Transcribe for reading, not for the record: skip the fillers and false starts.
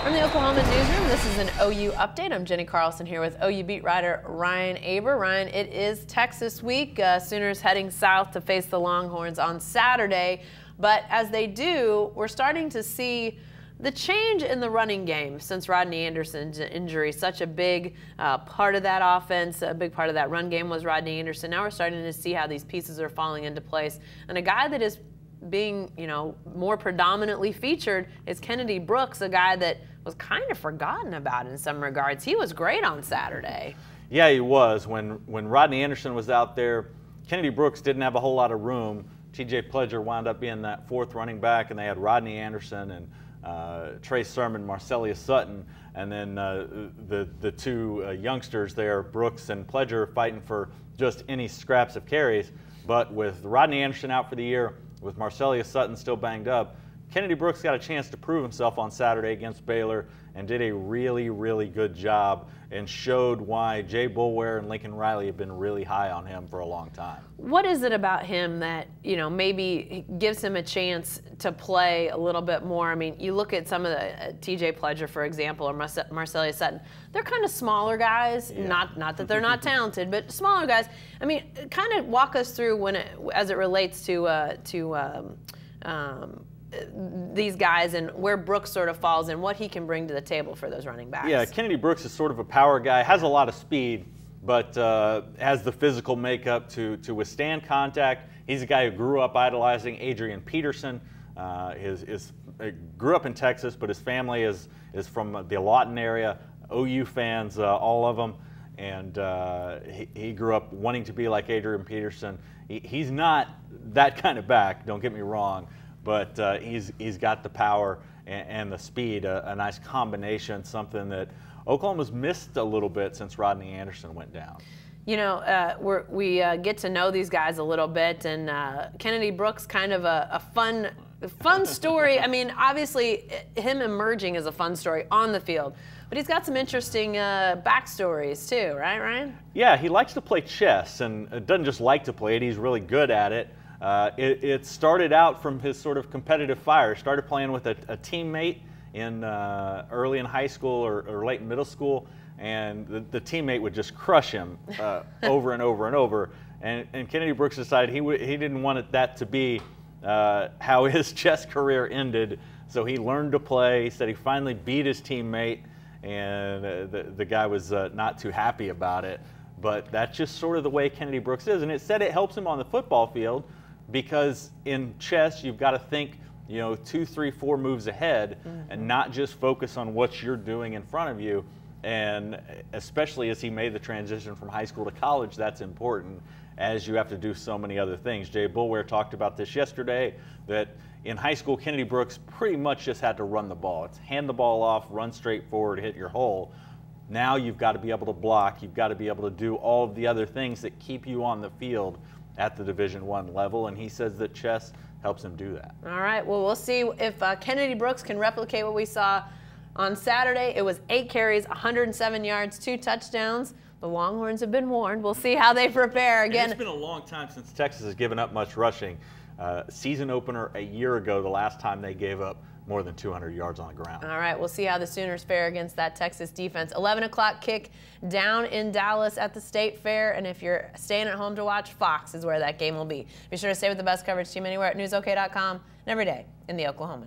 From the Oklahoman newsroom, this is an OU update. I'm Jenny Carlson here with OU beat writer Ryan Aber. Ryan, it is Texas week. Sooners heading south to face the Longhorns on Saturday. But as they do, we're starting to see the change in the running game since Rodney Anderson's injury. Such a big part of that offense, a big part of that run game was Rodney Anderson. Now we're starting to see how these pieces are falling into place. And a guy that is being, more predominantly featured is Kennedy Brooks, a guy that was kind of forgotten about in some regards. He was great on Saturday. Yeah, he was. When Rodney Anderson was out there, Kennedy Brooks didn't have a whole lot of room. T.J. Pledger wound up being that fourth running back, and they had Rodney Anderson and Trey Sermon, Marcellus Sutton, and then the two youngsters there, Brooks and Pledger, fighting for just any scraps of carries. But with Rodney Anderson out for the year, with Marcellus Sutton still banged up, Kennedy Brooks got a chance to prove himself on Saturday against Baylor and did a really, really good job and showed why Jay Boulware and Lincoln Riley have been really high on him for a long time. What is it about him that, maybe gives him a chance to play a little bit more? I mean, you look at some of the T.J. Pledger, for example, or Marcellus Sutton. They're kind of smaller guys, yeah. Not that they're not talented, but smaller guys. I mean, kind of walk us through as it relates to these guys and where Brooks sort of falls and what he can bring to the table for those running backs. Yeah, Kennedy Brooks is sort of a power guy, has a lot of speed, but has the physical makeup to withstand contact. He's a guy who grew up idolizing Adrian Peterson. Grew up in Texas, but his family is from the Lawton area. OU fans, all of them, and he grew up wanting to be like Adrian Peterson. He's not that kind of back, don't get me wrong, but he's got the power and the speed, a nice combination, something that Oklahoma's missed a little bit since Rodney Anderson went down. We get to know these guys a little bit, and Kennedy Brooks, kind of a fun story. I mean, obviously, him emerging is a fun story on the field, but he's got some interesting backstories too, right, Ryan? Yeah, he likes to play chess, and doesn't just like to play it, he's really good at it. It started out from his sort of competitive fire. Started playing with a teammate early in high school or late in middle school, and the teammate would just crush him over and over and over. And Kennedy Brooks decided he didn't want that to be how his chess career ended, so he learned to play. He said he finally beat his teammate, and the guy was not too happy about it. But that's just sort of the way Kennedy Brooks is, and it said it helps him on the football field, because in chess you've got to think 2, 3, 4 moves ahead, and not just focus on what you're doing in front of you. And especially as he made the transition from high school to college, that's important, as you have to do so many other things. Jay Boulware talked about this yesterday, that in high school Kennedy Brooks pretty much just had to run the ball. It's hand the ball off, run straight forward, hit your hole. Now you've got to be able to block, you've got to be able to do all of the other things that keep you on the field at the Division I level, and he says that chess helps him do that. All right, well, we'll see if Kennedy Brooks can replicate what we saw on Saturday. It was 8 carries, 107 yards, 2 touchdowns. The Longhorns have been warned. We'll see how they prepare. Again, it's been a long time since Texas has given up much rushing. Season opener a year ago, the last time they gave up more than 200 yards on the ground. All right, we'll see how the Sooners fare against that Texas defense. 11 o'clock kick down in Dallas at the State Fair, and if you're staying at home to watch, Fox is where that game will be. Be sure to stay with the best coverage team anywhere at newsok.com and every day in the Oklahoman.